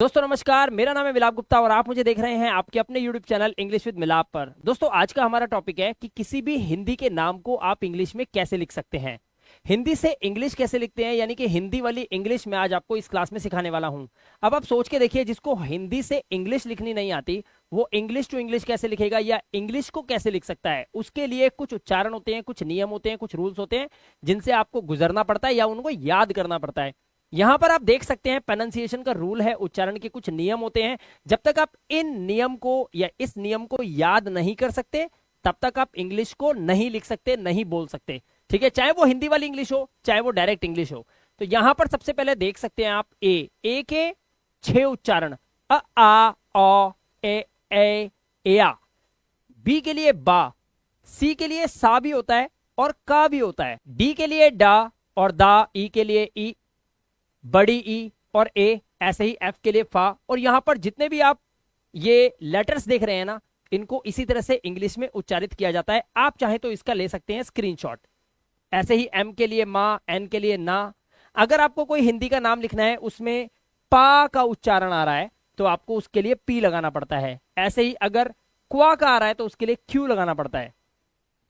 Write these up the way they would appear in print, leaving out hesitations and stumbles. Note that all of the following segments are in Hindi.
दोस्तों नमस्कार, मेरा नाम है मिलाप गुप्ता और आप मुझे देख रहे हैं आपके अपने YouTube चैनल इंग्लिश विद मिलाप पर। दोस्तों आज का हमारा टॉपिक है कि किसी भी हिंदी के नाम को आप इंग्लिश में कैसे लिख सकते हैं, हिंदी से इंग्लिश कैसे लिखते हैं, यानी कि हिंदी वाली इंग्लिश मैं आज आपको इस क्लास में सिखाने वाला हूं। अब आप सोच के देखिए, जिसको हिंदी से इंग्लिश लिखनी नहीं आती वो इंग्लिश टू इंग्लिश कैसे लिखेगा या इंग्लिश को कैसे लिख सकता है। उसके लिए कुछ उच्चारण होते हैं, कुछ नियम होते हैं, कुछ रूल्स होते हैं जिनसे आपको गुजरना पड़ता है या उनको याद करना पड़ता है। यहां पर आप देख सकते हैं प्रोनाउंसिएशन का रूल है, उच्चारण के कुछ नियम होते हैं। जब तक आप इन नियम को या इस नियम को याद नहीं कर सकते तब तक आप इंग्लिश को नहीं लिख सकते, नहीं बोल सकते। ठीक है, चाहे वो हिंदी वाली इंग्लिश हो चाहे वो डायरेक्ट इंग्लिश हो। तो यहां पर सबसे पहले देख सकते हैं आप ए के 6 उच्चारण, आ ओ ए आ। बी के लिए बा, सी के लिए सा भी होता है और का भी होता है, डी के लिए डा और दा, ई के लिए ई, बड़ी ई और ए, ऐसे ही एफ के लिए फा। और यहां पर जितने भी आप ये लेटर्स देख रहे हैं ना, इनको इसी तरह से इंग्लिश में उच्चारित किया जाता है। आप चाहे तो इसका ले सकते हैं स्क्रीनशॉट। ऐसे ही एम के लिए माँ, एन के लिए ना। अगर आपको कोई हिंदी का नाम लिखना है उसमें पा का उच्चारण आ रहा है तो आपको उसके लिए पी लगाना पड़ता है। ऐसे ही अगर क्वा का आ रहा है तो उसके लिए क्यू लगाना पड़ता है।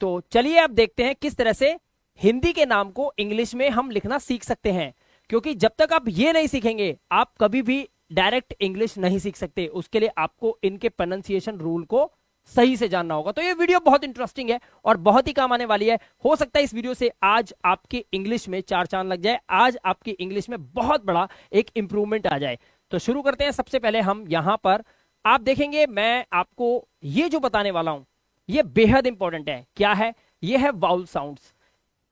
तो चलिए अब देखते हैं किस तरह से हिंदी के नाम को इंग्लिश में हम लिखना सीख सकते हैं, क्योंकि जब तक आप ये नहीं सीखेंगे आप कभी भी डायरेक्ट इंग्लिश नहीं सीख सकते। उसके लिए आपको इनके प्रोनाउंसिएशन रूल को सही से जानना होगा। तो ये वीडियो बहुत इंटरेस्टिंग है और बहुत ही काम आने वाली है। हो सकता है इस वीडियो से आज आपकी इंग्लिश में चार चांद लग जाए, आज आपकी इंग्लिश में बहुत बड़ा एक इंप्रूवमेंट आ जाए। तो शुरू करते हैं। सबसे पहले हम यहां पर आप देखेंगे, मैं आपको ये जो बताने वाला हूं ये बेहद इंपॉर्टेंट है। क्या है? ये है vowel sounds.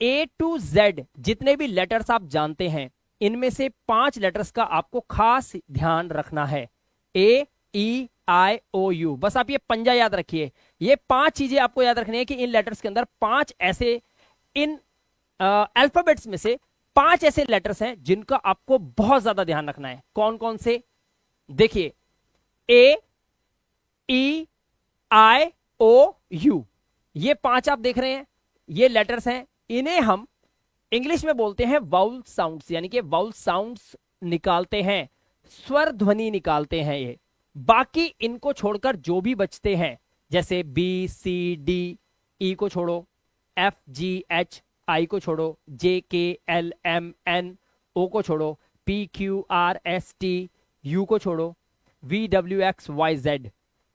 A to Z जितने भी लेटर्स आप जानते हैं इनमें से 5 लेटर्स का आपको खास ध्यान रखना है। ए ई आई ओ यू, बस आप ये पंजा याद रखिए। ये 5 चीजें आपको याद रखनी है कि इन लेटर्स के अंदर 5 ऐसे, इन अल्फाबेट्स में से 5 ऐसे लेटर्स हैं जिनका आपको बहुत ज्यादा ध्यान रखना है। कौन कौन से? देखिए, ए ई आई ओ यू, ये 5 आप देख रहे हैं, ये लेटर्स हैं। इन्हें हम इंग्लिश में बोलते हैं वाउल साउंड्स, यानी कि वाउल साउंड्स निकालते हैं, स्वर ध्वनि निकालते हैं ये। बाकी इनको छोड़कर जो भी बचते हैं, जैसे बी सी डी, ई को छोड़ो, एफ जी एच, आई को छोड़ो, जे के एल एम एन, ओ को छोड़ो, P Q R S T, U को छोड़ो, V W X Y Z,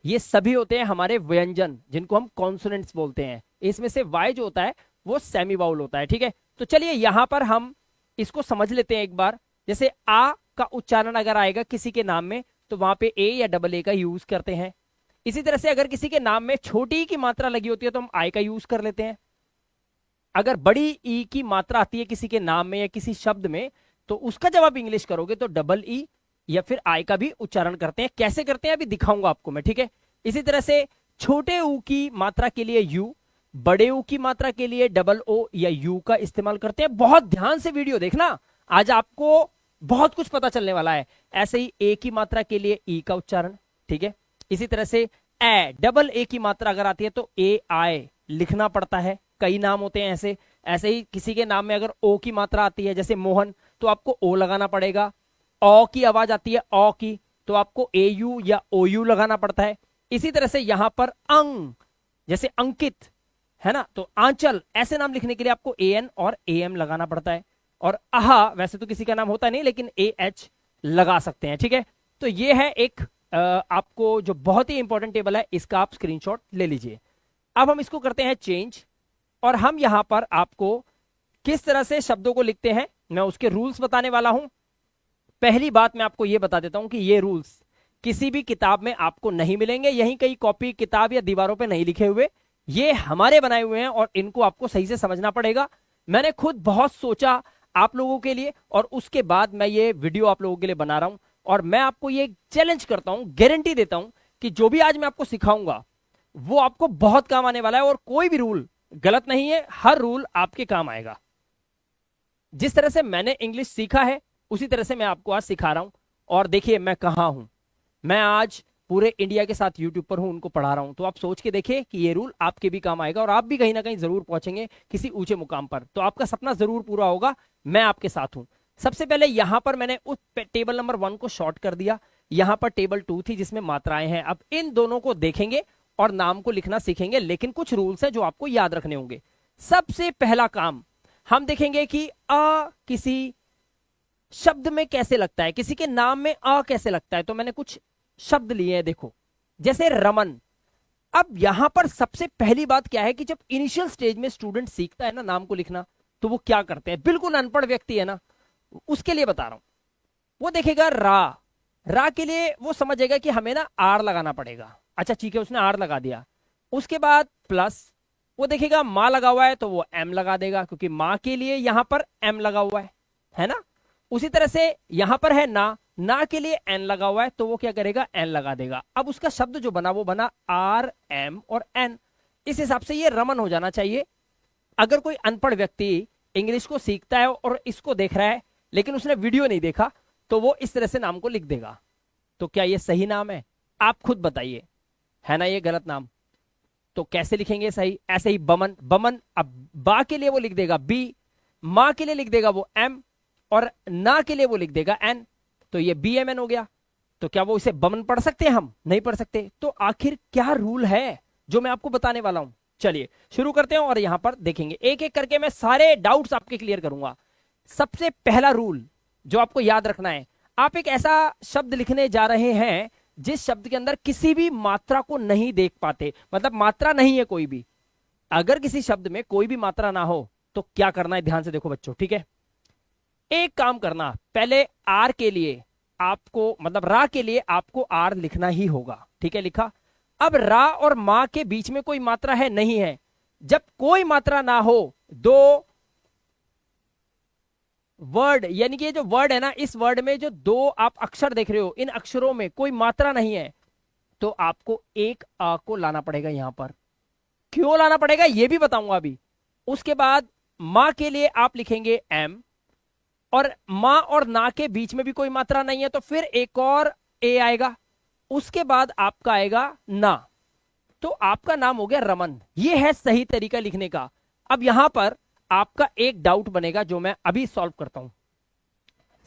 ये सभी होते हैं हमारे व्यंजन जिनको हम कॉन्सोनेंट्स बोलते हैं। इसमें से वाई जो होता है वो सेमी वाउल होता है। ठीक है, तो चलिए यहां पर हम इसको समझ लेते हैं एक बार। जैसे आ का उच्चारण अगर आएगा किसी के नाम में तो वहां पे ए या डबल ए का यूज करते हैं। इसी तरह से अगर किसी के नाम में छोटी ई की मात्रा लगी होती है तो हम आई का यूज कर लेते हैं। अगर बड़ी ई की मात्रा आती है किसी के नाम में या किसी शब्द में तो उसका जब आप इंग्लिश करोगे तो डबल ई या फिर आई का भी उच्चारण करते हैं। कैसे करते हैं अभी दिखाऊंगा आपको मैं। ठीक है, इसी तरह से छोटे ऊ की मात्रा के लिए यू, बड़े ऊ की मात्रा के लिए डबल ओ या यू का इस्तेमाल करते हैं। बहुत ध्यान से वीडियो देखना, आज आपको बहुत कुछ पता चलने वाला है। ऐसे ही ए की मात्रा के लिए ई का उच्चारण। ठीक है, इसी तरह से ए, डबल ए की मात्रा अगर आती है तो ए आई लिखना पड़ता है। कई नाम होते हैं ऐसे। ऐसे ही किसी के नाम में अगर ओ की मात्रा आती है, जैसे मोहन, तो आपको ओ लगाना पड़ेगा। ओ की आवाज आती है ओ की तो आपको ए यू या ओ यू लगाना पड़ता है। इसी तरह से यहां पर अंग, जैसे अंकित है ना, तो आंचल, ऐसे नाम लिखने के लिए आपको ए एन और ए एम लगाना पड़ता है। और आहा वैसे तो किसी का नाम होता नहीं लेकिन ए एच लगा सकते हैं। ठीक है, तो ये है एक आपको जो बहुत ही इंपॉर्टेंट टेबल है, इसका आप स्क्रीनशॉट ले लीजिए। अब हम इसको करते हैं चेंज और हम यहां पर आपको किस तरह से शब्दों को लिखते हैं मैं उसके रूल्स बताने वाला हूं। पहली बात मैं आपको यह बता देता हूं कि ये रूल्स किसी भी किताब में आपको नहीं मिलेंगे, यहीं कहीं कॉपी किताब या दीवारों पे नहीं लिखे हुए, ये हमारे बनाए हुए हैं और इनको आपको सही से समझना पड़ेगा। मैंने खुद बहुत सोचा आप लोगों के लिए और उसके बाद मैं ये वीडियो आप लोगों के लिए बना रहा हूं। और मैं आपको ये चैलेंज करता हूं, गारंटी देता हूं कि जो भी आज मैं आपको सिखाऊंगा वो आपको बहुत काम आने वाला है और कोई भी रूल गलत नहीं है, हर रूल आपके काम आएगा। जिस तरह से मैंने इंग्लिश सीखा है उसी तरह से मैं आपको आज सिखा रहा हूं। और देखिए मैं कहां हूं, मैं आज पूरे इंडिया के साथ यूट्यूब पर हूं, उनको पढ़ा रहा हूं। तो आप सोच के देखिए कि ये रूल आपके भी काम आएगा और आप भी कहीं ना कहीं जरूर पहुंचेंगे किसी ऊंचे मुकाम पर। तो आपका सपना जरूर पूरा होगा, मैं आपके साथ हूं। सबसे पहले यहां पर मैंने उस टेबल नंबर 1 को शॉर्ट कर दिया। यहां पर टेबल 2 थी जिसमें मात्राएं हैं। अब इन दोनों को देखेंगे और नाम को लिखना सीखेंगे, लेकिन कुछ रूल्स हैं जो आपको याद रखने होंगे। सबसे पहला काम हम देखेंगे कि अ किसी शब्द में कैसे लगता है, किसी के नाम में अ कैसे लगता है। तो मैंने कुछ शब्द लिए हैं, देखो, जैसे रमन। अब यहां पर सबसे पहली बात क्या है कि जब इनिशियल स्टेज में स्टूडेंट सीखता है ना नाम को लिखना, तो वो क्या करते हैं, बिल्कुल अनपढ़ व्यक्ति है ना, उसके लिए बता रहा हूं। वो देखेगा रा के लिए वो समझेगा कि हमें ना आर लगाना पड़ेगा। अच्छा ठीक है, उसने आर लगा दिया। उसके बाद प्लस वो देखेगा माँ लगा हुआ है तो वो एम लगा देगा, क्योंकि माँ के लिए यहां पर एम लगा हुआ है ना। उसी तरह से यहां पर है ना के लिए एन लगा हुआ है तो वो क्या करेगा, एन लगा देगा। अब उसका शब्द जो बना वो बना आर एम और एन। इस हिसाब से ये रमन हो जाना चाहिए। अगर कोई अनपढ़ व्यक्ति इंग्लिश को सीखता है और इसको देख रहा है लेकिन उसने वीडियो नहीं देखा, तो वो इस तरह से नाम को लिख देगा। तो क्या ये सही नाम है? आप खुद बताइए, है ना ये गलत नाम? तो कैसे लिखेंगे सही? ऐसे ही बमन। अब बा के लिए वो लिख देगा बी, माँ के लिए लिख देगा वो एम, और ना के लिए वो लिख देगा एन। तो ये बी एम एन हो गया। तो क्या वो इसे बमन पढ़ सकते हैं? हम नहीं पढ़ सकते। तो आखिर क्या रूल है जो मैं आपको बताने वाला हूं? चलिए शुरू करते हैं और यहां पर देखेंगे, एक एक करके मैं सारे डाउट्स आपके क्लियर करूंगा। सबसे पहला रूल जो आपको याद रखना है, आप एक ऐसा शब्द लिखने जा रहे हैं जिस शब्द के अंदर किसी भी मात्रा को नहीं देख पाते, मतलब मात्रा नहीं है कोई भी। अगर किसी शब्द में कोई भी मात्रा ना हो तो क्या करना है, ध्यान से देखो बच्चों, ठीक है। एक काम करना, पहले आर के लिए आपको, मतलब रा के लिए आपको आर लिखना ही होगा, ठीक है, लिखा। अब रा और मां के बीच में कोई मात्रा है? नहीं है। जब कोई मात्रा ना हो, दो वर्ड, यानी कि ये जो वर्ड है ना, इस वर्ड में जो दो आप अक्षर देख रहे हो, इन अक्षरों में कोई मात्रा नहीं है, तो आपको एक आ को लाना पड़ेगा यहां पर। क्यों लाना पड़ेगा ये भी बताऊंगा अभी। उसके बाद मां के लिए आप लिखेंगे एम, और मां और ना के बीच में भी कोई मात्रा नहीं है तो फिर एक और ए आएगा। उसके बाद आपका आएगा ना, तो आपका नाम हो गया रमन। ये है सही तरीका लिखने का। अब यहां पर आपका एक डाउट बनेगा जो मैं अभी सॉल्व करता हूं।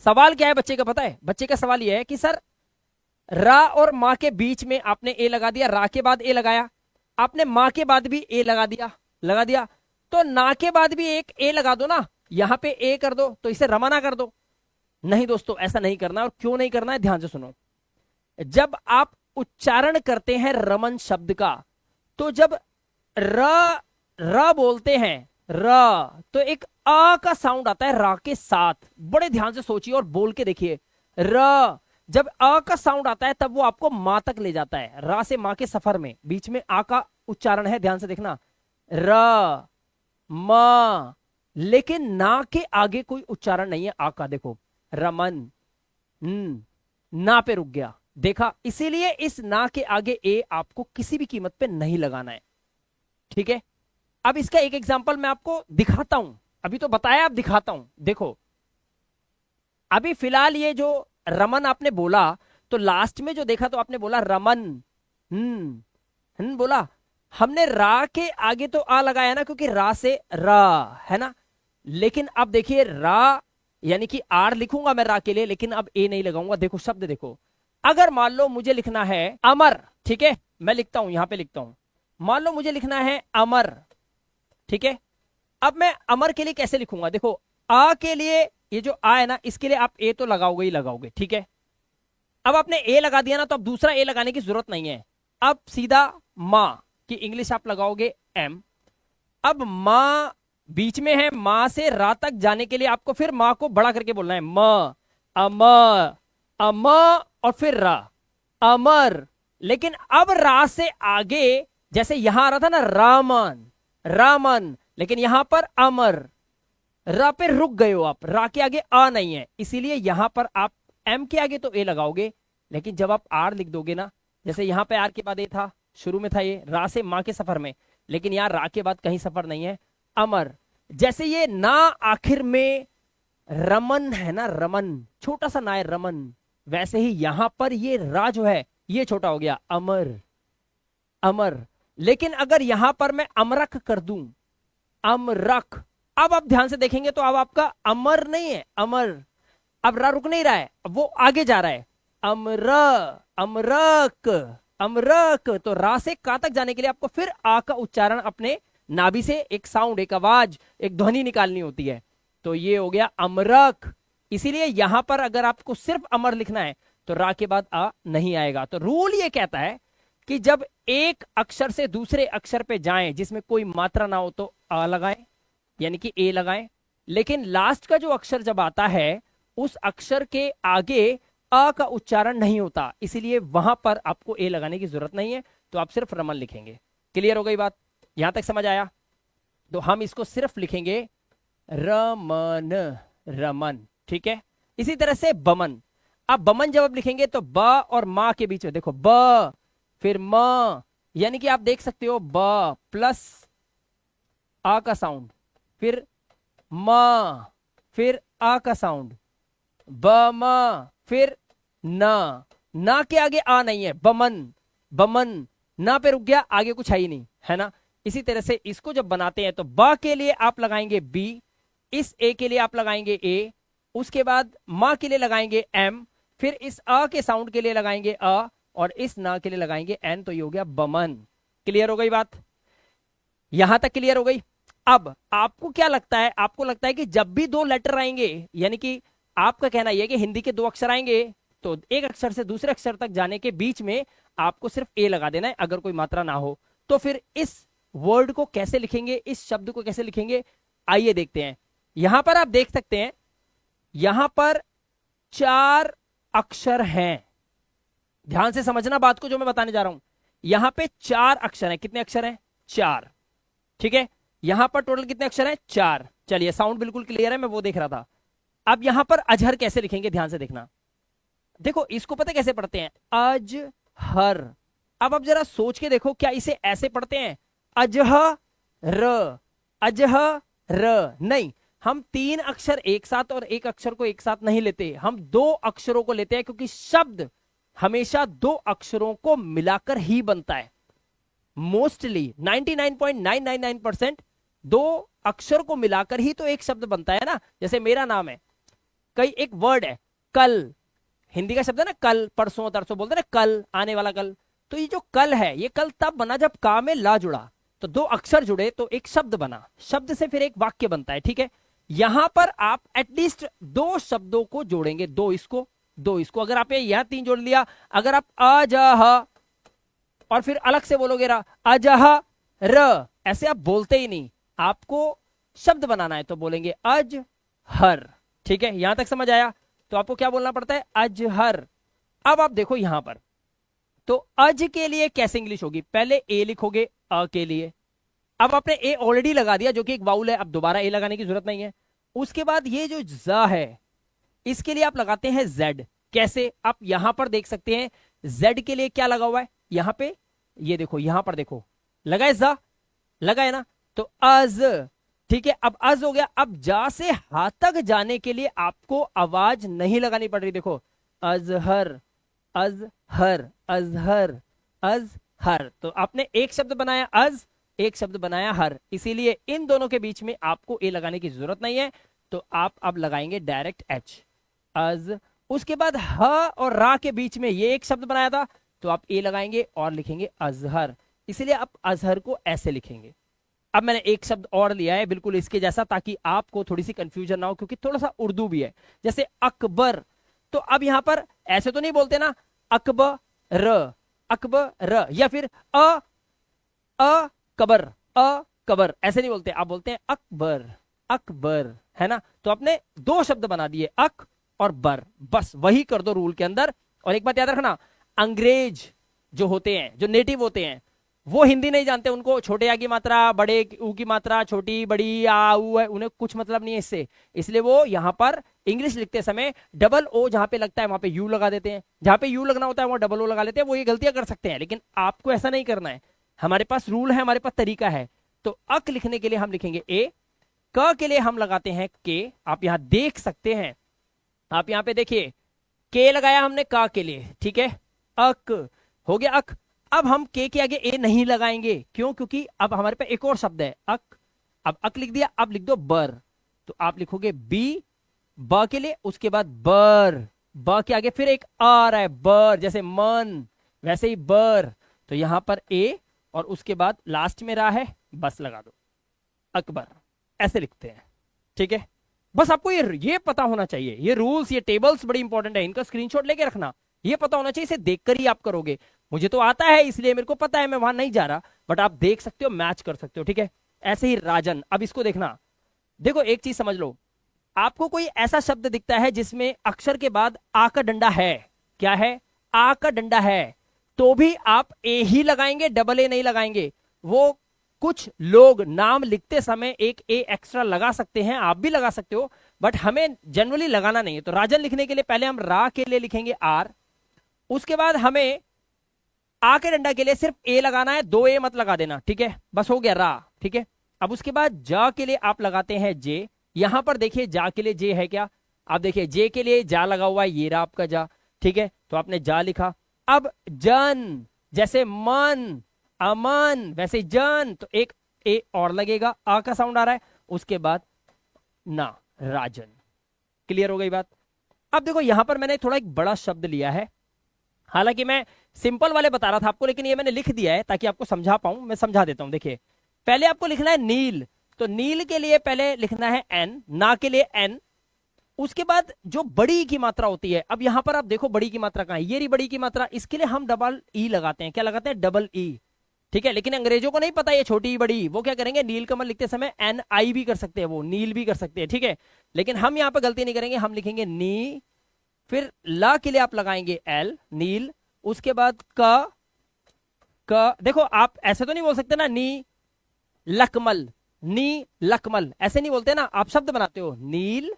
सवाल क्या है बच्चे का पता है? बच्चे का सवाल यह है कि सर रा और मां के बीच में आपने ए लगा दिया, रा के बाद ए लगाया, आपने मां के बाद भी ए लगा दिया, तो ना के बाद भी एक ए लगा दो ना, यहां पे ए कर दो, तो इसे रमना कर दो। नहीं दोस्तों, ऐसा नहीं करना। और क्यों नहीं करना है, ध्यान से सुनो। जब आप उच्चारण करते हैं रमन शब्द का, तो जब र बोलते हैं तो एक आ का साउंड आता है रा के साथ। बड़े ध्यान से सोचिए और बोल के देखिए। जब आ का साउंड आता है तब वो आपको मां तक ले जाता है। रा से मां के सफर में बीच में आ का उच्चारण है, ध्यान से देखना, र म। लेकिन ना के आगे कोई उच्चारण नहीं है आ का। देखो रमन, ना पे रुक गया, देखा। इसीलिए इस ना के आगे ए आपको किसी भी कीमत पे नहीं लगाना है, ठीक है। अब इसका एक एग्जांपल मैं आपको दिखाता हूं। अभी तो बताया, अब दिखाता हूं। देखो अभी फिलहाल ये जो रमन आपने बोला, तो लास्ट में जो देखा तो आपने बोला रमन, बोला। हमने रा के आगे तो आ लगाया ना, क्योंकि रा से रा है ना। लेकिन अब देखिए रा यानी कि आर लिखूंगा मैं रा के लिए, लेकिन अब ए नहीं लगाऊंगा। देखो शब्द देखो, अगर मान लो मुझे लिखना है अमर, ठीक है, मैं लिखता हूं, यहां पे लिखता हूं। मान लो मुझे लिखना है अमर, ठीक है। अब मैं अमर के लिए कैसे लिखूंगा? देखो आ के लिए ये जो आ है ना, इसके लिए आप ए तो लगाओगे ही लगाओगे, ठीक है। अब आपने ए लगा दिया ना, तो अब दूसरा ए लगाने की जरूरत नहीं है। अब सीधा मां की इंग्लिश आप लगाओगे एम। अब मां बीच में है, मां से रा तक जाने के लिए आपको फिर मां को बड़ा करके बोलना है, म अम और फिर रा, अमर। लेकिन अब रा से आगे, जैसे यहां आ रहा था ना रामन, लेकिन यहां पर अमर, रा पे रुक गए हो आप, रा के आगे आ नहीं है, इसीलिए यहां पर आप एम के आगे तो ए लगाओगे। लेकिन जब आप आर लिख दोगे ना, जैसे यहां पे आर के बाद ए था, शुरू में था ये रा से मां के सफर में, लेकिन यहां रा के बाद कहीं सफर नहीं है, अमर। जैसे ये ना आखिर में रमन है ना, रमन छोटा सा ना है रमन, वैसे ही यहां पर ये रा जो है ये छोटा हो गया, अमर। लेकिन अगर यहां पर मैं अमरक कर दूं, अमरक, अब आप ध्यान से देखेंगे तो अब आपका अमर नहीं है, अमर। अब रा रुक नहीं रहा है, अब वो आगे जा रहा है, अमर, अमरक, अमरक। तो रा से का तक जाने के लिए आपको फिर आ का उच्चारण अपने नाभि से एक साउंड, एक आवाज, एक ध्वनि निकालनी होती है। तो ये हो गया अमरक। इसीलिए यहां पर अगर आपको सिर्फ अमर लिखना है तो रा के बाद आ नहीं आएगा। तो रूल ये कहता है कि जब एक अक्षर से दूसरे अक्षर पे जाएं जिसमें कोई मात्रा ना हो तो आ लगाएं, यानी कि ए लगाएं। लेकिन लास्ट का जो अक्षर जब आता है उस अक्षर के आगे अ का उच्चारण नहीं होता, इसीलिए वहां पर आपको ए लगाने की जरूरत नहीं है, तो आप सिर्फ रमन लिखेंगे। क्लियर हो गई बात? यहां तक समझ आया? तो हम इसको सिर्फ लिखेंगे रमन, रमन। ठीक है। इसी तरह से बमन। अब बमन जब आप लिखेंगे तो ब और मां के बीच में देखो ब फिर म, यानी कि आप देख सकते हो ब प्लस आ का साउंड, फिर म, फिर आ का साउंड, ब म, फिर ना के आगे आ नहीं है, बमन, बमन। ना पे रुक गया, आगे कुछ है ही नहीं, है ना। इसी तरह से इसको जब बनाते हैं तो ब के लिए आप लगाएंगे बी, इस ए के लिए आप लगाएंगे ए, उसके बाद मां के लिए लगाएंगे एम, फिर इस अ के साउंड के लिए लगाएंगे अ, और इस ना के लिए लगाएंगे एन। तो ये हो गया बमन। क्लियर हो गई बात? यहां तक क्लियर हो गई? अब आपको क्या लगता है? आपको लगता है कि जब भी दो लेटर आएंगे, यानी कि आपका कहना यह है कि हिंदी के दो अक्षर आएंगे तो एक अक्षर से दूसरे अक्षर तक जाने के बीच में आपको सिर्फ ए लगा देना है अगर कोई मात्रा ना हो। तो फिर इस वर्ड को कैसे लिखेंगे, इस शब्द को कैसे लिखेंगे, आइए देखते हैं। यहां पर आप देख सकते हैं, यहां पर 4 अक्षर हैं। ध्यान से समझना बात को जो मैं बताने जा रहा हूं। यहां पे 4 अक्षर हैं। कितने अक्षर हैं? 4। ठीक है। यहां पर टोटल कितने अक्षर हैं? 4। चलिए, साउंड बिल्कुल क्लियर है, मैं वो देख रहा था। अब यहां पर अजहर कैसे लिखेंगे, ध्यान से देखना। देखो इसको पता कैसे पढ़ते हैं? अजहर। अब आप जरा सोच के देखो, क्या इसे ऐसे पढ़ते हैं अजहर, अजहर? नहीं, हम 3 अक्षर एक साथ और एक अक्षर को एक साथ नहीं लेते, हम 2 अक्षरों को लेते हैं, क्योंकि शब्द हमेशा 2 अक्षरों को मिलाकर ही बनता है। मोस्टली 99.999% 2 अक्षर को मिलाकर ही तो एक शब्द बनता है ना। जैसे मेरा नाम है, कई एक वर्ड है कल, हिंदी का शब्द है ना कल, परसों तरसों बोलते हैं ना, कल, आने वाला कल। तो ये जो कल है, ये कल तब बना जब का में ला जुड़ा, तो 2 अक्षर जुड़े तो एक शब्द बना, शब्द से फिर एक वाक्य बनता है। ठीक है। यहां पर आप एटलीस्ट 2 शब्दों को जोड़ेंगे, 2 इसको, 2 इसको। अगर आप यहां 3 जोड़ लिया, अगर आप अजह और फिर अलग से बोलोगे रा, अजह र, ऐसे आप बोलते ही नहीं, आपको शब्द बनाना है तो बोलेंगे अजहर। ठीक है। यहां तक समझ आया? तो आपको क्या बोलना पड़ता है? अजहर। अब आप देखो यहां पर, तो अज के लिए कैसे इंग्लिश होगी? पहले ए लिखोगे अ के लिए। अब आपने ए ऑलरेडी लगा दिया जो कि एक वाउल है, अब दोबारा ए लगाने की जरूरत नहीं है। उसके बाद ये जो ज है, इसके लिए आप लगाते हैं जेड। कैसे? आप यहां पर देख सकते हैं जेड के लिए क्या लगा हुआ है यहां पे, ये देखो, यहां पर देखो, लगा है जा, लगा है ना। तो अज, ठीक है। अब अज हो गया। अब जा से हा तक जाने के लिए आपको आवाज नहीं लगानी पड़ रही। देखो अजहर, अजहर, अजहर, अजहर। तो आपने एक शब्द बनाया अज, एक शब्द बनाया हर, इसीलिए इन दोनों के बीच में आपको ए लगाने की जरूरत नहीं है। तो आप अब लगाएंगे डायरेक्ट एच, अज। उसके बाद ह और रा के बीच में ये एक शब्द बनाया था, तो आप ए लगाएंगे और लिखेंगे अजहर, इसलिए आप अजहर को ऐसे लिखेंगे। अब मैंने एक शब्द और लिया है बिल्कुल इसके जैसा, ताकि आपको थोड़ी सी कंफ्यूजन ना हो, क्योंकि थोड़ा सा उर्दू भी है। जैसे अकबर, तो अब यहां पर ऐसे तो नहीं बोलते ना अकबर, अकबर, या फिर कबर, कबर, ऐसे नहीं बोलते, आप बोलते हैं अकबर, अकबर, है ना। तो आपने 2 शब्द बना दिए, अक और बर, बस वही कर दो रूल के अंदर। और एक बात याद रखना, अंग्रेज जो होते हैं, जो नेटिव होते हैं, वो हिंदी नहीं जानते, उनको छोटे आ की मात्रा, बड़े ऊ की मात्रा, छोटी बड़ी आ ऊ है, उन्हें कुछ मतलब नहीं है इससे। इसलिए वो यहां पर इंग्लिश लिखते समय डबल ओ जहां पे लगता है वहां पे यू लगा देते हैं, जहां पे यू लगना होता है वहां डबल ओ लगा लेते हैं। वो ये गलतियां कर सकते हैं, लेकिन आपको ऐसा नहीं करना है। हमारे पास रूल है, हमारे पास तरीका है। तो अक लिखने के लिए हम लिखेंगे ए, क के लिए हम लगाते हैं के। आप यहां देख सकते हैं, आप यहां पे देखिए, के लगाया हमने का के लिए, ठीक है। अक हो गया, अक। अब हम के आगे ए नहीं लगाएंगे, क्यों? क्योंकि अब हमारे पास एक और शब्द है अक। अब अक लिख दिया, अब लिख दो बर, तो आप लिखोगे बी ब के लिए, उसके बाद बर, ब के आगे फिर एक आ रहा है, बर, जैसे मन वैसे ही बर, तो यहां पर ए और उसके बाद लास्ट में रहा है, बस लगा दो, अकबर, ऐसे लिखते हैं। ठीक है, बस आपको ये पता होना चाहिए, ये रूल्स, ये टेबल्स बड़ी इंपॉर्टेंट है, इनका स्क्रीनशॉट लेके रखना, ये पता होना चाहिए, इसे देखकर ही आप करोगे। मुझे तो आता है इसलिए मेरे को पता है, मैं वहां नहीं जा रहा, बट आप देख सकते हो, मैच कर सकते हो। ठीक है, ऐसे ही राजन, अब इसको देखना, देखो एक चीज समझ लो, आपको कोई ऐसा शब्द दिखता है जिसमें अक्षर के बाद आ का डंडा है, क्या है, आ का डंडा है, तो भी आप ए ही लगाएंगे, डबल ए नहीं लगाएंगे। वो कुछ लोग नाम लिखते समय एक ए एक्स्ट्रा लगा सकते हैं, आप भी लगा सकते हो, बट हमें जनरली लगाना नहीं है। तो राजन लिखने के लिए पहले हम रा के लिए लिखेंगे आर, उसके बाद हमें आ के डंडा के लिए सिर्फ ए लगाना है, दो ए मत लगा देना। ठीक है, बस हो गया रा। ठीक है, अब उसके बाद जा के लिए आप लगाते हैं जे, यहां पर देखिए जा के लिए जे है क्या, आप देखिए जे के लिए जा लगा हुआ है, ये रहा आपका जा। ठीक है, तो आपने जा लिखा। अब जन, जैसे मन, अमन, वैसे जन, तो एक ए और लगेगा, आ का साउंड आ रहा है, उसके बाद ना, राजन। क्लियर हो गई बात। अब देखो यहां पर मैंने थोड़ा एक बड़ा शब्द लिया है, हालांकि मैं सिंपल वाले बता रहा था आपको, लेकिन ये मैंने लिख दिया है ताकि आपको समझा पाऊं, मैं समझा देता हूं। देखिए पहले आपको लिखना है नील, तो नील के लिए पहले लिखना है एन, ना के लिए एन, उसके बाद जो बड़ी की मात्रा होती है, अब यहां पर आप देखो बड़ी की मात्रा कहां है, ये रही बड़ी की मात्रा, इसके लिए हम डबल ई लगाते हैं, क्या लगाते हैं, डबल ई। ठीक है, लेकिन अंग्रेजों को नहीं पता ये छोटी बड़ी, वो क्या करेंगे, नीलकमल लिखते समय एन आई भी कर सकते हैं, वो नील भी कर सकते हैं। ठीक है, लेकिन हम यहां पर गलती नहीं करेंगे, हम लिखेंगे नी, फिर ला के लिए आप लगाएंगे एल, नील, उसके बाद क, देखो आप ऐसे तो नहीं बोल सकते ना, नी लकमल, नी लकमल ऐसे नहीं बोलते ना, आप शब्द बनाते हो नील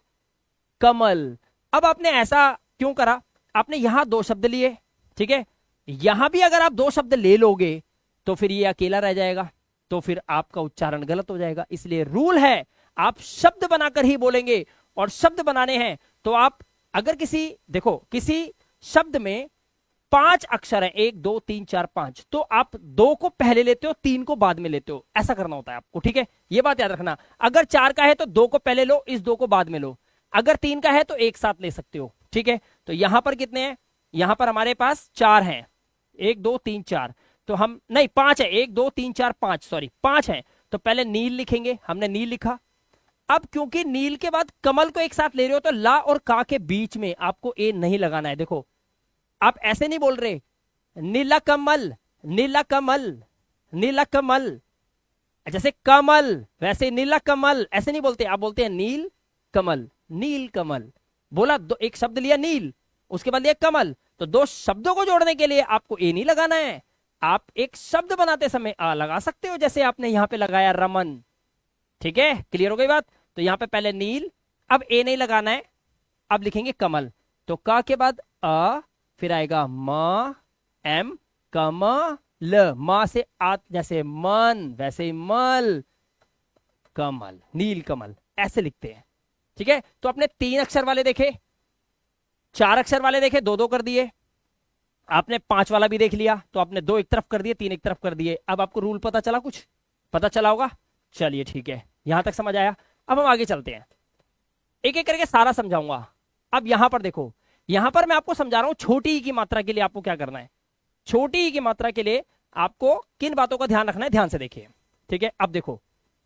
कमल। अब आपने ऐसा क्यों करा, आपने यहां दो शब्द लिए, ठीक है, यहां भी अगर आप दो शब्द ले लोगे तो फिर ये अकेला रह जाएगा, तो फिर आपका उच्चारण गलत हो जाएगा। इसलिए रूल है, आप शब्द बनाकर ही बोलेंगे, और शब्द बनाने हैं तो आप अगर देखो किसी शब्द में 5 अक्षर हैं, 1 2 3 4 5, तो आप 2 को पहले लेते हो, 3 को बाद में लेते हो, ऐसा करना होता है आपको। ठीक है, ये बात याद रखना, अगर 4 का है तो 2 को पहले लो, इस 2 को बाद में लो, अगर 3 का है तो एक साथ ले सकते हो। ठीक है, तो यहां पर कितने हैं, यहां पर हमारे पास 4 हैं, 1 2 3 4, तो हम नहीं 5 है, 1 2 3 4 5, सॉरी 5 है, तो पहले नील लिखेंगे, हमने नील लिखा। अब क्योंकि नील के बाद कमल को एक साथ ले रहे हो, तो ला और का के बीच में आपको ए नहीं लगाना है। देखो आप ऐसे नहीं बोल रहे नीला कमल, नीला कमल, नीला कमल, जैसे कमल वैसे नीला कमल ऐसे नहीं बोलते, आप बोलते हैं नील कमल, नील कमल। बोला दो, एक शब्द लिया नील, उसके बाद लिया कमल, तो दो शब्दों को जोड़ने के लिए आपको ए नहीं लगाना है, आप एक शब्द बनाते समय आ लगा सकते हो, जैसे आपने यहां पे लगाया रमन। ठीक है, क्लियर हो गई बात। तो यहां पे पहले नील, अब ए नहीं लगाना है, अब लिखेंगे कमल, तो का के बाद अ, फिर आएगा म, एम, कमल, मां से आत, जैसे मन वैसे ही मल, कमल, नील कमल, ऐसे लिखते हैं। ठीक है, तो आपने 3 अक्षर वाले देखे, 4 अक्षर वाले देखे, 2 2 कर दिए, आपने 5 वाला भी देख लिया, तो आपने 2 एक तरफ कर दिए, 3 एक तरफ कर दिए। अब आपको रूल पता चला, कुछ पता चला होगा, चलिए ठीक है, यहां तक समझ आया। अब हम आगे चलते हैं, एक एक करके सारा समझाऊंगा। अब यहां पर देखो, यहां पर मैं आपको समझा रहा हूं छोटी ई की मात्रा के लिए आपको क्या करना है, छोटी ई की मात्रा के लिए आपको किन बातों का ध्यान रखना है, ध्यान से देखिए। ठीक है, अब देखो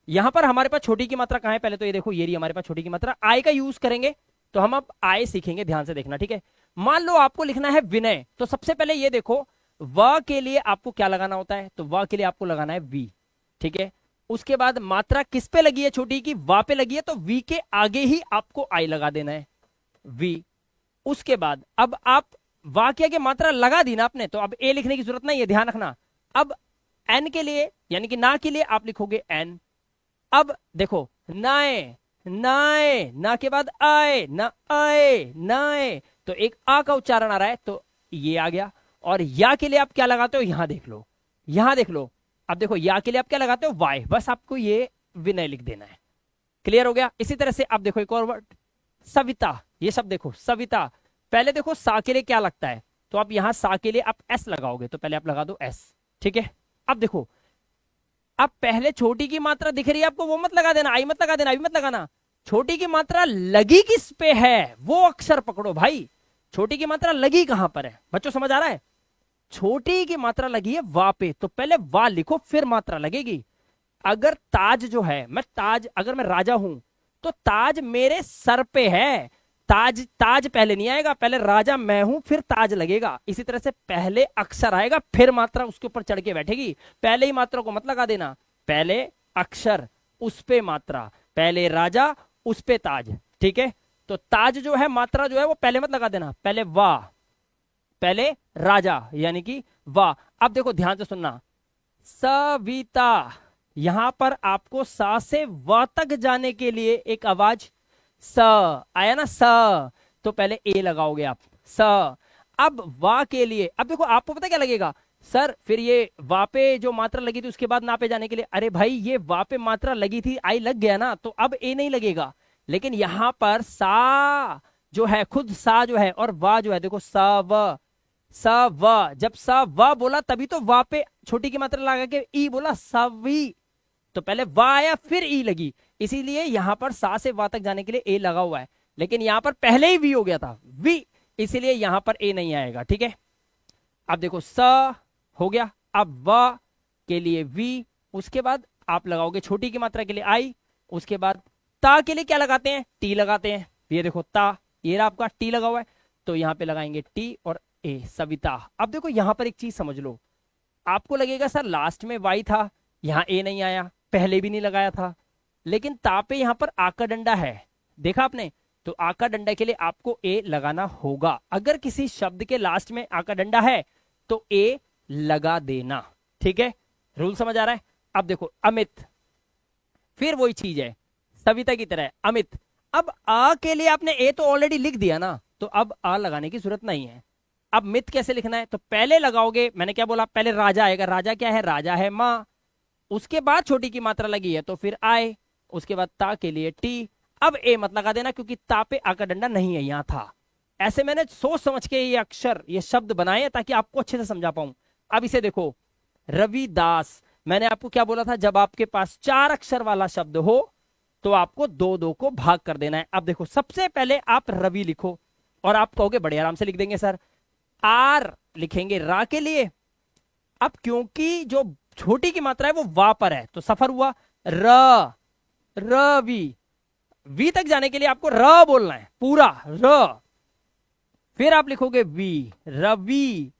यहां पर हमारे पास छोटी की मात्रा कहां है, पहले तो ये देखो, ये रही हमारे पास छोटी की मात्रा, आय का यूज करेंगे, तो हम अब आय सीखेंगे, ध्यान से देखना। ठीक है, मान लो आपको लिखना है विनय, तो सबसे पहले ये देखो व के लिए आपको क्या लगाना होता है, तो व के लिए आपको लगाना है वी। ठीक है, उसके बाद मात्रा किस पे लगी है, छोटी की वा पे लगी है, तो वी के आगे ही आपको आई लगा देना है, वी। उसके बाद अब आप वा के आगे मात्रा लगा दी ना आपने, तो अब ए लिखने की जरूरत नहीं है, ध्यान रखना। अब एन के लिए यानी कि ना के लिए आप लिखोगे एन। अब देखो नाए, नाए, ना के बाद आए, ना आए, नाए, तो एक आ का उच्चारण आ रहा है, तो ये आ गया। और या के लिए आप क्या लगाते हो, यहां देख लो, यहां देख लो, अब देखो या के लिए आप क्या लगाते हो, वाई, बस आपको ये विनय लिख देना है। क्लियर हो गया। इसी तरह से अब देखो एक और वर्ड सविता, ये सब देखो सविता, पहले देखो सा के लिए क्या लगता है, तो आप यहां सा के लिए आप एस लगाओगे, तो पहले आप लगा दो एस। ठीक है, अब देखो अब पहले छोटी की मात्रा दिख रही है आपको, वो मत लगा देना, आई मत लगा देना, अभी मत लगाना, छोटी की मात्रा लगी किस पे है वो अक्षर पकड़ो भाई। छोटी की मात्रा लगी कहां पर है बच्चों, समझ आ रहा है? छोटी की मात्रा लगी है वा पे, तो पहले वा लिखो फिर मात्रा लगेगी। अगर ताज जो है, मैं ताज, अगर मैं राजा हूं तो ताज मेरे सर पे है, ताज ताज पहले नहीं आएगा, पहले राजा मैं हूं फिर ताज लगेगा। इसी तरह से पहले अक्षर आएगा फिर मात्रा उसके ऊपर चढ़ के बैठेगी। पहले ही मात्रा को मत लगा देना, पहले अक्षर उस पे मात्रा, पहले राजा उस पे ताज, ठीक है? तो ताज जो है मात्रा जो है वो पहले मत लगा देना, पहले वाह, पहले राजा यानी कि वाह। अब देखो ध्यान से सुनना, सविता, यहां पर आपको सा से व तक जाने के लिए एक आवाज स आया ना, स, तो पहले ए लगाओगे आप, स। अब वा के लिए, अब देखो आपको पता क्या लगेगा सर, फिर ये वा पे जो मात्रा लगी थी उसके बाद ना पे जाने के लिए, अरे भाई ये वा पे मात्रा लगी थी, आई लग गया ना, तो अब ए नहीं लगेगा। लेकिन यहां पर सा जो है, खुद सा जो है और वा जो है, देखो सा व, सा व, जब सा व बोला तभी तो वा पे छोटी की मात्रा लगा के ई बोला, सवी, तो पहले वा आया फिर ई लगी, इसीलिए यहां पर सा से वा तक जाने के लिए ए लगा हुआ है। लेकिन यहां पर पहले ही वी हो गया था, वी, इसीलिए यहां पर ए नहीं आएगा, ठीक है? अब देखो स हो गया, अब व के लिए वी, उसके बाद आप लगाओगे छोटी की मात्रा के लिए आई, उसके बाद ता के लिए क्या लगाते हैं, टी लगाते हैं। ये देखो ता, ये रहा आपका टी लगा हुआ है, तो यहां पे लगाएंगे टी और ए, सविता। अब देखो यहां पर एक चीज समझ लो, आपको लगेगा सर लास्ट में वाई था, यहां ए नहीं आया, पहले भी नहीं लगाया था, लेकिन ता पे यहां पर आका डंडा है, देखा आपने? तो आका डंडा के लिए आपको ए लगाना होगा। अगर किसी शब्द के लास्ट में आका डंडा है तो ए लगा देना, ठीक है? रूल समझ आ रहा है? अब देखो अमित, फिर वही चीज है सविता की तरह, अमित। अब आ के लिए आपने ए तो ऑलरेडी लिख दिया ना, तो अब आ लगाने की जरूरत नहीं है। अब मित कैसे लिखना है, तो पहले लगाओगे, मैंने क्या बोला, पहले राजा आएगा, राजा क्या है, राजा है माँ, उसके बाद छोटी की मात्रा लगी है तो फिर आए, उसके बाद ता के लिए टी। अब ए मत लगा देना क्योंकि ता पे आका डंडा नहीं है, यहां था। ऐसे मैंने सोच समझ के ये अक्षर, ये शब्द बनाए ताकि आपको अच्छे से समझा पाऊं। अब इसे देखो, रविदास, मैंने आपको क्या बोला था, जब आपके पास 4 अक्षर वाला शब्द हो तो आपको 2-2 को भाग कर देना है। अब देखो सबसे पहले आप रवि लिखो, और आप कहोगे बड़े आराम से लिख देंगे सर, आर लिखेंगे रा के लिए। अब क्योंकि जो छोटी की मात्रा है वो वा पर है तो सफर हुआ, र, रवि, वी तक जाने के लिए आपको र बोलना है पूरा, र, फिर आप लिखोगे वी, रवि।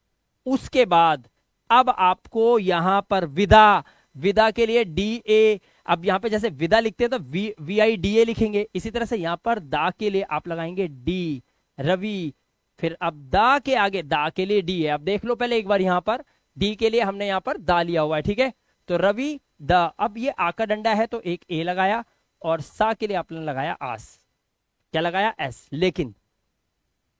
उसके बाद अब आपको यहां पर विदा, विदा के लिए डी ए, अब यहां पे जैसे विदा लिखते हैं तो V, V I D A लिखेंगे, इसी तरह से यहां पर दा के लिए आप लगाएंगे डी, रवि। फिर अब दा के आगे, दा के लिए डी है, अब देख लो पहले एक बार, यहां पर डी के लिए हमने यहां पर दा लिया हुआ है, ठीक है? तो रवि द, अब ये आ का डंडा है तो एक ए लगाया, और सा के लिए आपने लगाया आस, क्या लगाया, एस। लेकिन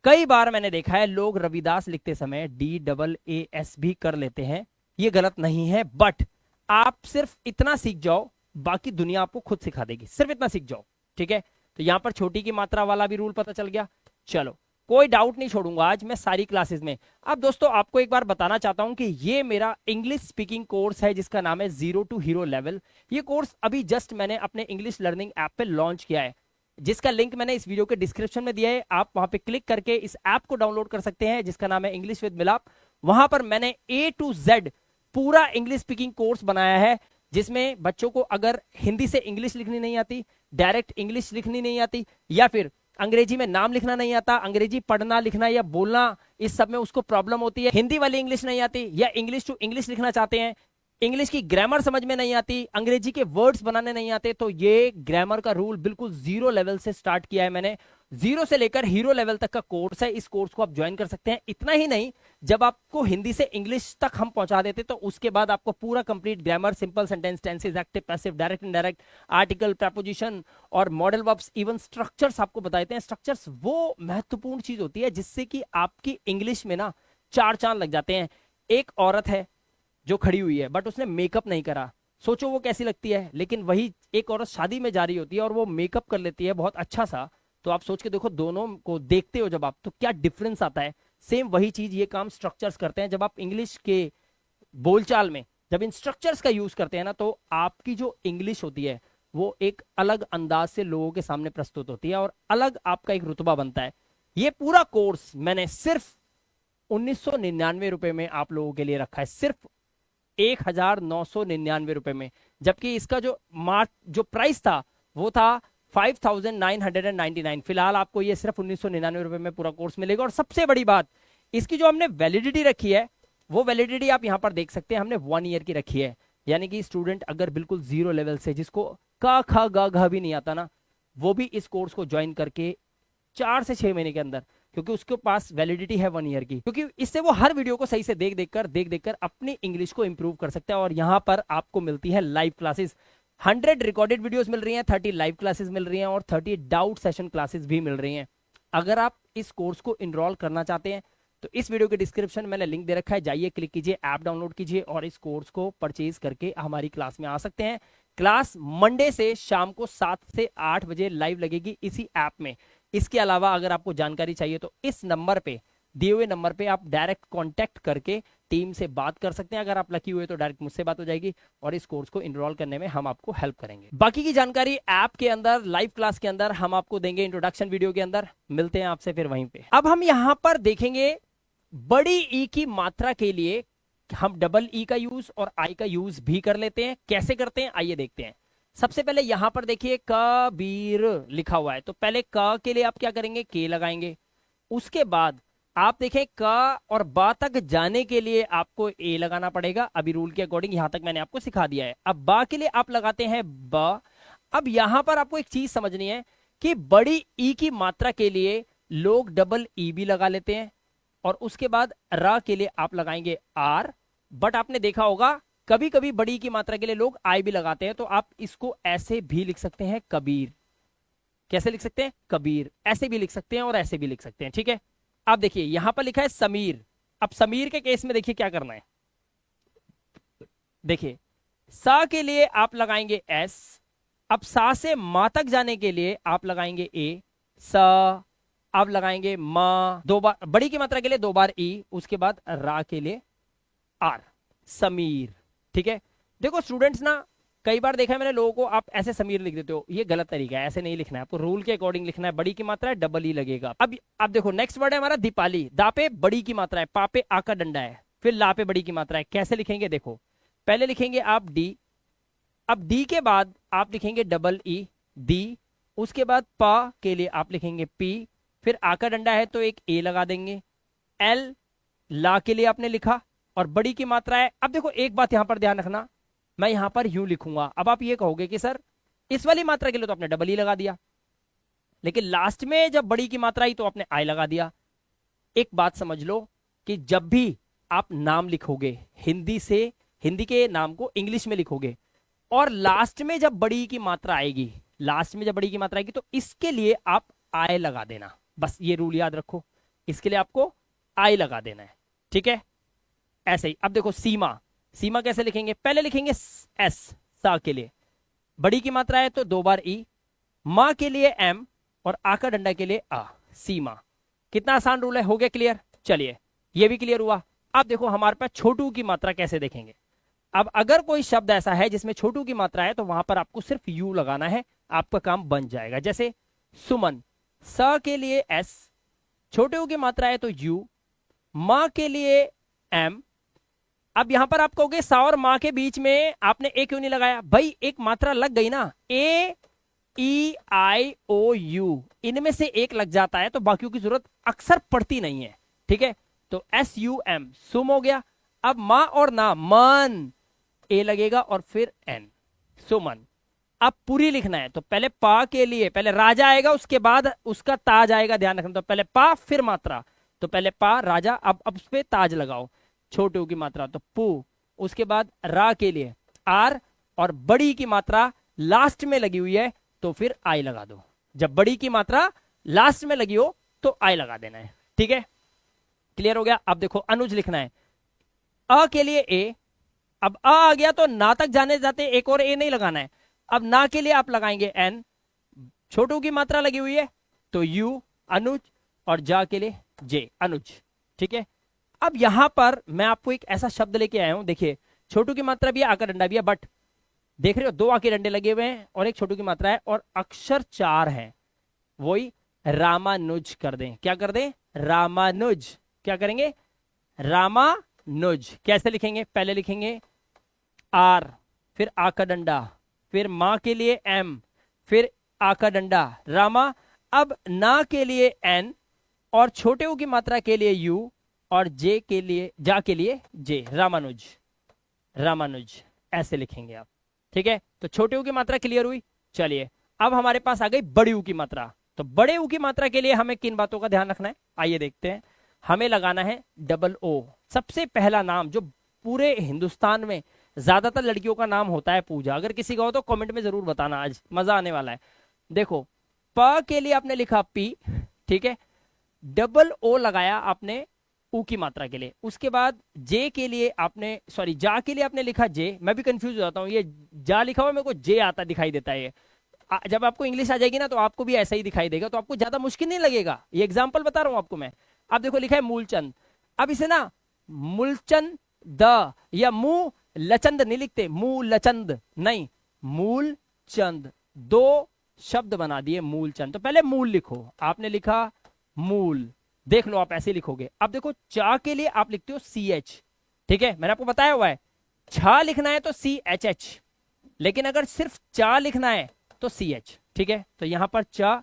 कई बार मैंने देखा है लोग रविदास लिखते समय DAAS भी कर लेते हैं, ये गलत नहीं है, बट आप सिर्फ इतना सीख जाओ, बाकी दुनिया आपको खुद सिखा देगी, सिर्फ इतना सीख जाओ, ठीक है? तो यहां पर छोटी की मात्रा वाला भी रूल पता चल गया। चलो कोई डाउट नहीं छोड़ूंगा आज मैं सारी क्लासेस में। अब दोस्तों आपको एक बार बताना चाहता हूं कि ये मेरा इंग्लिश स्पीकिंग कोर्स है जिसका नाम है 0 to हीरो लेवल। ये कोर्स अभी जस्ट मैंने अपने इंग्लिश लर्निंग ऐप पे लॉन्च किया है, जिसका लिंक मैंने इस वीडियो के डिस्क्रिप्शन में दिया है। आप वहां पे क्लिक करके इस ऐप को डाउनलोड कर सकते हैं जिसका नाम है इंग्लिश विद मिलाप। वहां पर मैंने A to Z पूरा इंग्लिश स्पीकिंग कोर्स बनाया है, जिसमें बच्चों को अगर हिंदी से इंग्लिश लिखनी नहीं आती, डायरेक्ट इंग्लिश लिखनी नहीं आती, या फिर अंग्रेजी में नाम लिखना नहीं आता, अंग्रेजी पढ़ना लिखना या बोलना इस सब में उसको प्रॉब्लम होती है, हिंदी वाली इंग्लिश नहीं आती, या इंग्लिश टू इंग्लिश लिखना चाहते हैं, इंग्लिश की ग्रामर समझ में नहीं आती, अंग्रेजी के वर्ड्स बनाने नहीं आते, तो ये ग्रामर का रूल बिल्कुल 0 लेवल से स्टार्ट किया है मैंने। 0 से लेकर हीरो लेवल तक का कोर्स है, इस कोर्स को आप ज्वाइन कर सकते हैं। इतना ही नहीं, जब आपको हिंदी से इंग्लिश तक हम पहुंचा देते तो उसके बाद आपको पूरा complete grammar, simple sentence, tenses, active, passive, direct, indirect, article, preposition और मॉडल वर्ब्स, इवन स्ट्रक्चर्स आपको बताते हैं। स्ट्रक्चर्स वो महत्वपूर्ण चीज होती है जिससे कि आपकी इंग्लिश में ना 4 चांद लग जाते हैं। एक औरत है जो खड़ी हुई है बट उसने मेकअप नहीं करा, सोचो वो कैसी लगती है। लेकिन वही एक औरत शादी में जा रही होती है और वो मेकअप कर लेती है बहुत अच्छा सा, तो आप सोच के देखो, दोनों को देखते हो जब आप, तो क्या डिफरेंस आता है। सेम वही चीज ये काम स्ट्रक्चर्स करते हैं। जब आप इंग्लिश के बोलचाल में जब इन स्ट्रक्चर्स का यूज करते हैं ना, तो आपकी जो इंग्लिश होती है वो एक अलग अंदाज से लोगों के सामने प्रस्तुत होती है और अलग आपका एक रुतबा बनता है। ये पूरा कोर्स मैंने सिर्फ 1999 रुपए में आप लोगों के लिए रखा है, सिर्फ 1999 रुपए में, जबकि इसका जो प्राइस था वो था 5999। फिलहाल आपको ये सिर्फ 1999 रुपए में पूरा कोर्स मिलेगा। और सबसे बड़ी बात, इसकी जो हमने वैलिडिटी रखी है वो वैलिडिटी आप यहां पर देख सकते हैं, हमने 1 ईयर की रखी है। यानी कि स्टूडेंट अगर बिल्कुल जीरो लेवल से, जिसको का खा गा घा भी नहीं आता ना, वो भी इस कोर्स को ज्वाइन करके 4 से 6 महीने के अंदर, क्योंकि उसके पास वैलिडिटी है 1 ईयर की, क्योंकि इससे वो हर वीडियो को सही से देख देख कर अपनी इंग्लिश को इंप्रूव कर सकता है। और यहां पर आपको मिलती है लाइव क्लासेस, 100 रिकॉर्डेड वीडियोस मिल रही हैं, 30 लाइव क्लासेस मिल रही हैं और 30 डाउट सेशन क्लासेस भी मिल रही हैं। अगर आप इस कोर्स को इनरोल करना चाहते हैं तो इस वीडियो के डिस्क्रिप्शन में मैंने लिंक दे रखा है, जाइए क्लिक कीजिए, ऐप डाउनलोड कीजिए और इस कोर्स को परचेज करके हमारी क्लास में आ सकते हैं। क्लास मंडे से शाम को 7 से 8 बजे लाइव लगेगी इसी ऐप में। इसके अलावा अगर आपको जानकारी चाहिए तो इस नंबर पे, दिए हुए नंबर पे आप डायरेक्ट कांटेक्ट करके टीम से बात कर सकते हैं। अगर आप लकी हुए तो डायरेक्ट मुझसे बात हो जाएगी और इस कोर्स को इनरोल करने में हम आपको हेल्प करेंगे। बाकी की जानकारी ऐप के अंदर, लाइव क्लास के अंदर हम आपको देंगे, इंट्रोडक्शन वीडियो के अंदर। मिलते हैं आपसे फिर वहीं पे। अब हम यहां पर देखेंगे बड़ी ई की मात्रा के लिए हम डबल ई का यूज और आई का यूज भी कर लेते हैं। कैसे करते हैं आइए देखते हैं। सबसे पहले यहां पर देखिए कबीर लिखा हुआ है, तो पहले क के लिए आप क्या करेंगे, के लगाएंगे। उसके बाद आप देखें क और बा तक जाने के लिए आपको ए लगाना पड़ेगा। अभी रूल के अकॉर्डिंग यहां तक मैंने आपको सिखा दिया है। अब बा के लिए आप लगाते हैं ब। अब यहां पर आपको एक चीज समझनी है कि बड़ी ई की मात्रा के लिए लोग डबल ई भी लगा लेते हैं और उसके बाद रा के लिए आप लगाएंगे आर। बट आपने देखा होगा कभी कभी बड़ी की मात्रा के लिए लोग आई भी लगाते हैं, तो आप इसको ऐसे भी लिख सकते हैं कबीर। कैसे लिख सकते हैं, कबीर। ऐसे भी लिख सकते हैं और ऐसे भी लिख सकते हैं, ठीक है। अब देखिए यहां पर लिखा है समीर। अब समीर के केस में देखिए क्या करना है। देखिए सा के लिए आप लगाएंगे एस। अब सा से मा तक जाने के लिए आप लगाएंगे ए। सा अब लगाएंगे मा, 2 बार बड़ी की मात्रा के लिए 2 बार ई, उसके बाद रा के लिए आर, समीर। ठीक है। देखो स्टूडेंट्स ना, कई बार देखा है मैंने लोगों को, आप ऐसे समीर लिख देते हो, ये गलत तरीका है, ऐसे नहीं लिखना है आपको, रूल के अकॉर्डिंग लिखना है। बड़ी की मात्रा है डबल ई लगेगा। अब देखो नेक्स्ट वर्ड है हमारा दीपाली। दा पे बड़ी की मात्रा है, पा पे आ का डंडा है, फिर ला पे बड़ी की मात्रा है। कैसे लिखेंगे देखो, पहले लिखेंगे आप डी। अब डी के बाद आप लिखेंगे डबल ई, दी। उसके बाद पा के लिए आप लिखेंगे पी, फिर आ का डंडा है तो एक ए लगा देंगे। एल, ला के लिए आपने लिखा और बड़ी की मात्रा है। अब देखो एक बात यहां पर ध्यान रखना, मैं यहां पर यू लिखूंगा। अब आप ये कहोगे कि सर इस वाली मात्रा के लिए तो आपने डबल ई लगा दिया, लेकिन लास्ट में जब बड़ी की मात्रा आई तो आपने आई लगा दिया। एक बात समझ लो कि जब भी आप नाम लिखोगे हिंदी से, हिंदी के नाम को इंग्लिश में लिखोगे और लास्ट में जब बड़ी की मात्रा आएगी, लास्ट में जब बड़ी की मात्रा आएगी तो इसके लिए आप आई लगा देना। बस ये रूल याद रखो, इसके लिए आपको आई लगा देना है, ठीक है। ऐसे ही अब देखो सीमा। सीमा कैसे लिखेंगे, पहले लिखेंगे एस, सा के लिए, बड़ी की मात्रा है तो 2 बार ई, मां के लिए एम और आ का डंडा के लिए आ, सीमा। कितना आसान रूल है, हो गया क्लियर। चलिए ये भी क्लियर हुआ। अब देखो हमारे पास छोटू की मात्रा कैसे देखेंगे। अब अगर कोई शब्द ऐसा है जिसमें छोटू की मात्रा है तो वहां पर आपको सिर्फ यू लगाना है, आपका काम बन जाएगा। जैसे सुमन, स के लिए एस, छोटे की मात्रा है तो यू, मां के लिए एम। अब यहां पर आप कहोगे सा और मां के बीच में आपने ए क्यों नहीं लगाया, भाई एक मात्रा लग गई ना, ए ई आई ओ यू, इनमें से एक लग जाता है तो बाकियों की जरूरत अक्सर पड़ती नहीं है, ठीक है। तो एस यू एम, सुम हो गया। अब मां और ना, मन, ए लगेगा और फिर एन, सुमन। अब पूरी लिखना है तो पहले पा के लिए पहले राजा आएगा, उसके बाद उसका ताज आएगा, ध्यान रखना। तो पहले पा फिर मात्रा, तो पहले पा राजा, अब उस पे ताज लगाओ, छोटू की मात्रा तो पू, उसके बाद रा के लिए आर और बड़ी की मात्रा लास्ट में लगी हुई है तो फिर आई लगा दो। जब बड़ी की मात्रा लास्ट में लगी हो तो आई लगा देना है, ठीक है। क्लियर हो गया। अब देखो अनुज लिखना है, अ के लिए ए। अब अ आ गया तो ना तक जाने जाते एक और ए नहीं लगाना है। अब ना के लिए आप लगाएंगे एन, छोटू की मात्रा लगी हुई है तो यू, अनुज, और जा के लिए जे, अनुज, ठीक है। अब यहां पर मैं आपको एक ऐसा शब्द लेके आया हूं, देखिए छोटू की मात्रा भी है, आका डंडा भी है, बट देख रहे हो 2 आके डंडे लगे हुए हैं और एक छोटू की मात्रा है और अक्षर 4 है। वही रामानुज कर दें। क्या कर दें? रामानुज। क्या करेंगे? रामानुज। कैसे लिखेंगे? पहले लिखेंगे आर, फिर आ का डंडा, फिर माँ के लिए एम, फिर आ का डंडा रामा। अब ना के लिए एन, और छोटे ऊ की मात्रा के लिए यू, और जे के लिए, जा के लिए जे। रामानुज, रामानुज ऐसे लिखेंगे आप। ठीक है, तो छोटे ऊ की मात्रा क्लियर हुई। चलिए अब हमारे पास आ गई बड़ी ऊ की मात्रा। तो बड़े ऊ की मात्रा के लिए हमें किन बातों का ध्यान रखना है, आइए देखते हैं। हमें लगाना है डबल ओ। सबसे पहला नाम जो पूरे हिंदुस्तान में ज्यादातर लड़कियों का नाम होता है पूजा। अगर किसी का हो तो कमेंट में जरूर बताना, आज मजा आने वाला है। देखो, प के लिए आपने लिखा पी, ठीक है, डबल ओ लगाया आपने ऊ की मात्रा के लिए। उसके बाद जे के लिए आपने, सॉरी जा के लिए आपने लिखा जे। मैं भी कंफ्यूज हो जाता हूँ, ये जा लिखा हुआ मेरे को जे आता दिखाई देता है। ये जब आपको इंग्लिश आ जाएगी ना तो आपको भी ऐसा ही दिखाई देगा, तो आपको ज्यादा मुश्किल नहीं लगेगा। ये एग्जाम्पल बता रहा हूं आपको मैं। आप देखो लिखा है मूलचंद। अब इसे ना मूलचंद द या मुंह लचंद नहीं लिखते, मूल लचंद नहीं, मूल चंद। दो शब्द बना दिए मूलचंद। तो पहले मूल लिखो, आपने लिखा मूल, देख लो आप ऐसे लिखोगे। अब देखो चा के लिए आप लिखते हो सी एच, ठीक है, मैंने आपको बताया हुआ है। छा लिखना है तो सी एच एच, लेकिन अगर सिर्फ चा लिखना है तो सी एच, ठीक है। तो यहां पर चा।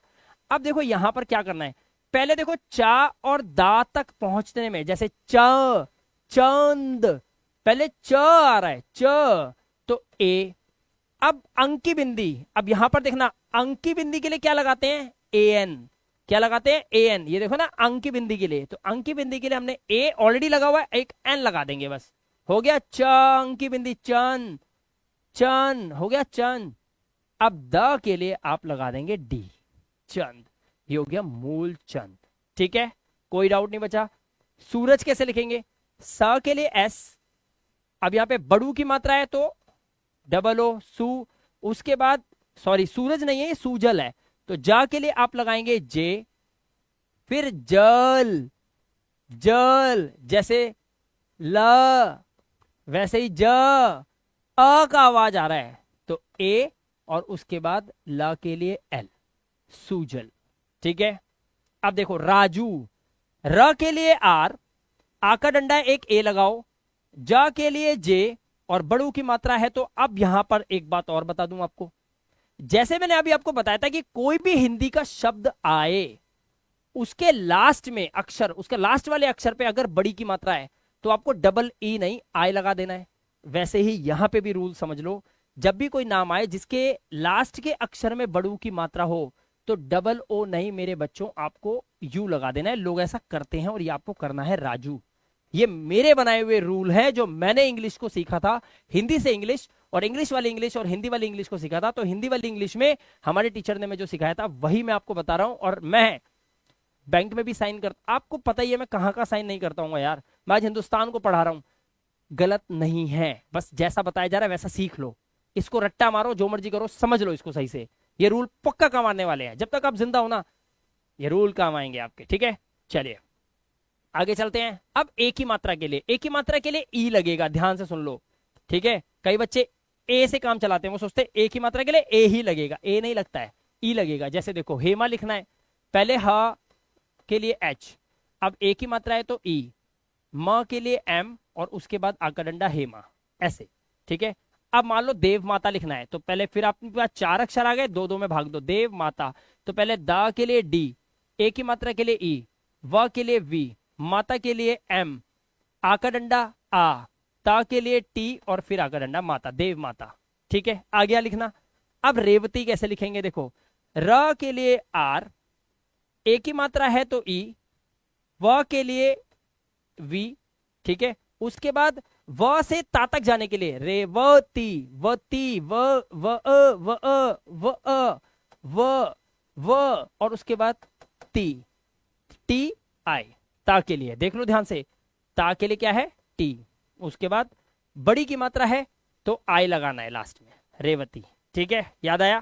अब देखो यहां पर क्या करना है, पहले देखो चा और दा तक पहुंचने में, जैसे च, चंद, पहले च आ रहा है, च, तो ए। अब अंकी बिंदी, अब यहां पर देखना अंकी बिंदी के लिए क्या लगाते हैं, ए एन। क्या लगाते हैं, ए एन। ये देखो ना अंकी बिंदी के लिए, तो अंकी बिंदी के लिए हमने ए ऑलरेडी लगा हुआ है, एक एन लगा देंगे बस, हो गया च अंकी बिंदी, चन, चन हो गया चन। अब द के लिए आप लगा देंगे डी, चंद। ये हो गया मूल चंद, ठीक है, कोई डाउट नहीं बचा। सूरज कैसे लिखेंगे, स के लिए एस। अब यहां पे बड़ू की मात्रा है तो डबल ओ सू। उसके बाद, सॉरी सूरज नहीं है ये सूजल है, तो जा के लिए आप लगाएंगे जे। फिर जल, जल जैसे ल वैसे ही ज, अ का आवाज आ रहा है तो ए, और उसके बाद ला के लिए एल, सूजल, ठीक है। अब देखो राजू, र के लिए आर, आ का डंडा एक ए लगाओ, जा के लिए जे, और बड़ू की मात्रा है। तो अब यहां पर एक बात और बता दूं आपको, जैसे मैंने अभी आपको बताया था कि कोई भी हिंदी का शब्द आए, उसके लास्ट में अक्षर, उसके लास्ट वाले अक्षर पे अगर बड़ी की मात्रा है तो आपको डबल ई नहीं आई लगा देना है। वैसे ही यहां पे भी रूल समझ लो, जब भी कोई नाम आए जिसके लास्ट के अक्षर में बड़ू की मात्रा हो तो डबल ओ नहीं मेरे बच्चों, आपको यू लगा देना है। लोग ऐसा करते हैं और ये आपको करना है राजू। ये मेरे बनाए हुए रूल हैं जो मैंने इंग्लिश को सीखा था, हिंदी से इंग्लिश, और इंग्लिश वाली इंग्लिश और हिंदी वाली इंग्लिश को सीखा था। तो हिंदी वाली इंग्लिश में हमारे टीचर ने मैं जो सिखाया था वही मैं आपको बता रहा हूं। और मैं बैंक में भी साइन कर, आपको पता ही है मैं कहाँ का साइन नहीं करता हूँ यार, मैं आज हिंदुस्तान को पढ़ा रहा हूँ। गलत नहीं है, बस जैसा बताया जा रहा है वैसा सीख लो, इसको रट्टा मारो, जो मर्जी करो, समझ लो इसको सही से। ये रूल पक्का काम आने वाले हैं, जब तक आप जिंदा हो ना ये रूल काम आएंगे आपके, ठीक है। चलिए आगे चलते हैं। अब ए की मात्रा के लिए, ए की मात्रा के लिए ई लगेगा, ध्यान से सुन लो, ठीक है। कई बच्चे ए से काम चलाते हैं, वो सोचते हैं ए की मात्रा के लिए ए ही लगेगा, ए नहीं लगता है, ई लगेगा। जैसे देखो हेमा लिखना है, पहले ह के लिए एच, अब ए की मात्रा है तो ई, म के लिए एम, और उसके बाद आ का डंडा हेमा, ऐसे, ठीक है। अब मान लो देव माता लिखना है, तो पहले फिर आपके पास चार अक्षर आ गए, दो दो में भाग दो, देव माता, तो पहले दा के लिए डी, ए की मात्रा के लिए ई, व के लिए वी, माता के लिए एम, आ का डंडा आ, ता के लिए टी, और फिर आ का डंडा माता, देव माता, ठीक है। आ गया लिखना। अब रेवती कैसे लिखेंगे, देखो र के लिए आर, ए की मात्रा है तो ई, व के लिए वी, ठीक है। उसके बाद व से ता तक जाने के लिए रेवती, वती, व अ, व अ, व अ, व, और उसके बाद ती, टी आई, ता के लिए देख लो ध्यान से, ता के लिए क्या है टी। उसके बाद बड़ी की मात्रा है तो आई लगाना है लास्ट में, रेवती, ठीक है, याद आया।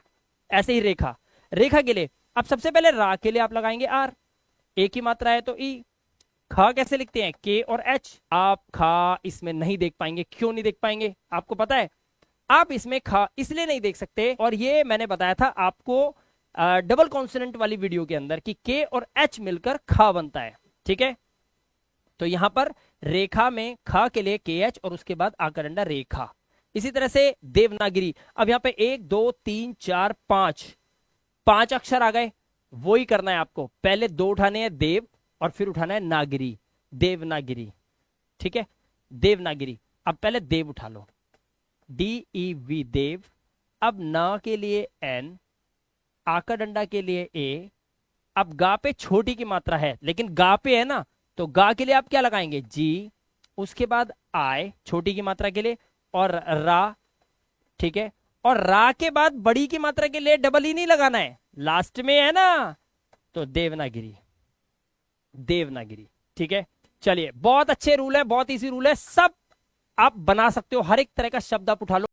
ऐसे ही रेखा, रेखा के लिए अब सबसे पहले रा के लिए आप लगाएंगे आर, ए की मात्रा है तो ई। खा कैसे लिखते हैं, के और एच। आप खा इसमें नहीं देख पाएंगे, क्यों नहीं देख पाएंगे आपको पता है, आप इसमें खा इसलिए नहीं देख सकते, और ये मैंने बताया था आपको डबल कॉन्सोनेंट वाली वीडियो के अंदर कि के और एच मिलकर खा बनता है, ठीक है। तो यहां पर रेखा में खा के लिए के एच और उसके बाद आकर अंडा रेखा। इसी तरह से देवनागरी, अब यहां पे 1 2 3 4 5 अक्षर आ गए, वो ही करना है आपको। पहले 2 उठाने हैं देव और फिर उठाना है नागरी, देवनागरी, ठीक है। देवनागरी, अब पहले देव उठा लो, DEV देव। अब ना के लिए N, आका डंडा के लिए A। अब गा पे छोटी की मात्रा है लेकिन गा पे है ना, तो गा के लिए आप क्या लगाएंगे G, उसके बाद I छोटी की मात्रा के लिए और रा, ठीक है। और रा के बाद बड़ी की मात्रा के लिए डबल ही नहीं लगाना है, लास्ट में है ना, तो देवनागरी, देवनागरी, ठीक है। चलिए बहुत अच्छे रूल है, बहुत इजी रूल है, सब आप बना सकते हो, हर एक तरह का शब्द आप उठा लो।